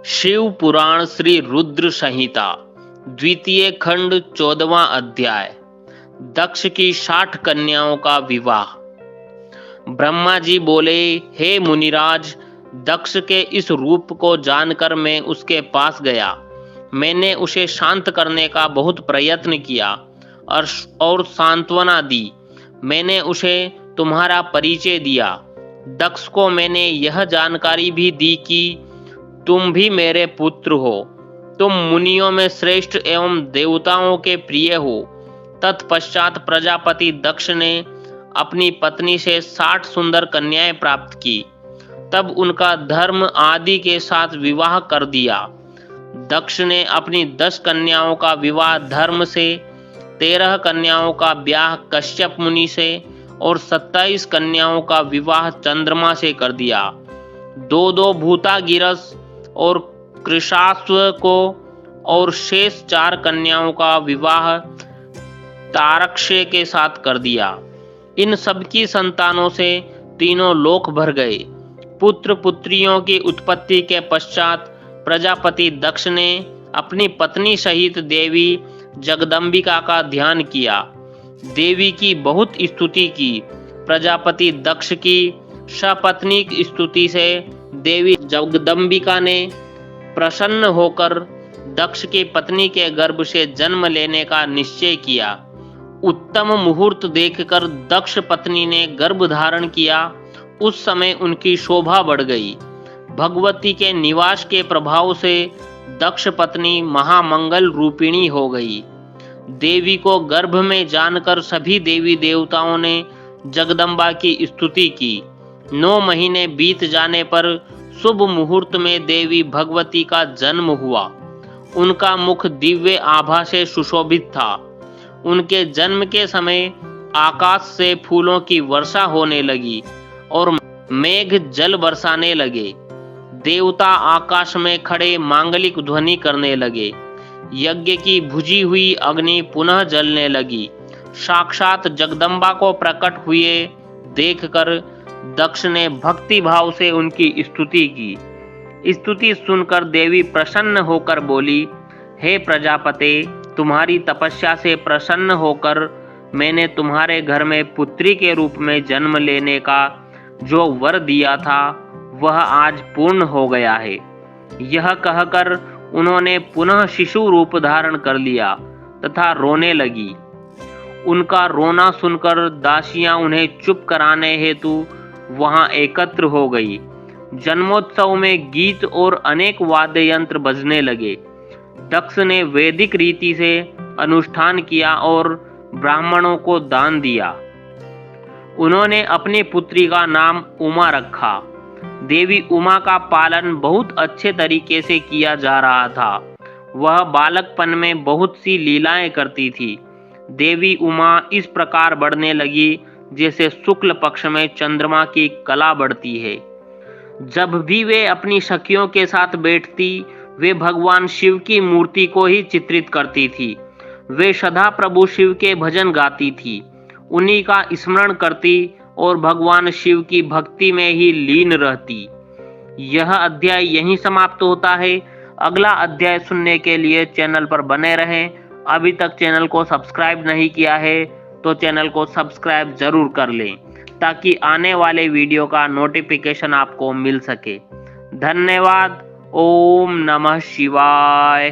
शिव पुराण श्री रुद्र संहिता द्वितीय खंड 14वां अध्याय। दक्ष की 60 कन्याओं का विवाह। ब्रह्मा जी बोले, हे मुनिराज, दक्ष के इस रूप को जानकर मैं उसके पास गया। मैंने उसे शांत करने का बहुत प्रयत्न किया और सांत्वना दी। मैंने उसे तुम्हारा परिचय दिया। दक्ष को मैंने यह जानकारी भी दी कि तुम भी मेरे पुत्र हो। तुम मुनियों में श्रेष्ठ एवं देवताओं के प्रिय हो। तत्पश्चात प्रजापति दक्ष ने अपनी पत्नी से 60 सुंदर कन्याएं प्राप्त की। तब उनका धर्म आदि के साथ विवाह कर दिया। दक्ष ने अपनी 10 कन्याओं का विवाह धर्म से, 13 कन्याओं का ब्याह कश्यप मुनि से और 27 कन्याओं का विवाह चंद्रमा से कर दिया। दो भूतागिरस और कृशास्व को और शेष 4 कन्याओं का विवाह तारक्षय के साथ कर दिया। इन सबकी संतानों से तीनों लोक भर गए। पुत्र पुत्रियों की उत्पत्ति के पश्चात प्रजापति दक्ष ने अपनी पत्नी सहित देवी जगदम्बिका का ध्यान किया। देवी की बहुत स्तुति की। प्रजापति दक्ष की सपत्नीक स्तुति से देवी जगदम्बिका ने प्रसन्न होकर दक्ष की पत्नी के गर्भ से जन्म लेने का निश्चय किया। उत्तम मुहूर्त देखकर दक्ष पत्नी ने गर्भ धारण किया। उस समय उनकी शोभा बढ़ गई। भगवती के निवास के प्रभाव से दक्ष पत्नी महामंगल रूपिणी हो गई। देवी को गर्भ में जानकर सभी देवी देवताओं ने जगदम्बा की स्तुति की। 9 महीने बीत जाने पर शुभ मुहूर्त में देवी भगवती का जन्म हुआ। उनका मुख दिव्य आभा से सुशोभित था। उनके जन्म के समय आकाश से फूलों की वर्षा होने लगी और मेघ जल बरसाने लगे। देवता आकाश में खड़े मांगलिक ध्वनि करने लगे। यज्ञ की बुझी हुई अग्नि पुनः जलने लगी। साक्षात जगदम्बा को प्रकट हुए देखकर दक्ष ने भक्ति भाव से उनकी स्तुति की। स्तुति सुनकर देवी प्रसन्न होकर बोली, हे प्रजापते, तुम्हारी तपस्या से प्रसन्न होकर मैंने तुम्हारे घर में पुत्री के रूप में जन्म लेने का जो वर दिया था वह आज पूर्ण हो गया है। यह कहकर उन्होंने पुनः शिशु रूप धारण कर लिया तथा रोने लगी। उनका रोना सुनकर दासियां उन्हें चुप कराने हेतु वहां एकत्र हो गई। जन्मोत्सव में गीत और अनेक वाद्य यंत्र बजने लगे। दक्ष ने वैदिक रीति से अनुष्ठान किया और ब्राह्मणों को दान दिया। उन्होंने अपनी पुत्री का नाम उमा रखा। देवी उमा का पालन बहुत अच्छे तरीके से किया जा रहा था। वह बालकपन में बहुत सी लीलाएं करती थी। देवी उमा इस प्रकार बढ़ने लगी जैसे शुक्ल पक्ष में चंद्रमा की कला बढ़ती है। जब भी वे अपनी सखियों के साथ बैठती, वे भगवान शिव की मूर्ति को ही चित्रित करती थी। वे सदा प्रभु शिव के भजन गाती थी, उन्हीं का स्मरण करती और भगवान शिव की भक्ति में ही लीन रहती। यह अध्याय यहीं समाप्त होता है। अगला अध्याय सुनने के लिए चैनल पर बने रहें। अभी तक चैनल को सब्सक्राइब नहीं किया है तो चैनल को सब्सक्राइब जरूर कर लें ताकि आने वाले वीडियो का नोटिफिकेशन आपको मिल सके। धन्यवाद। ओम नमः शिवाय।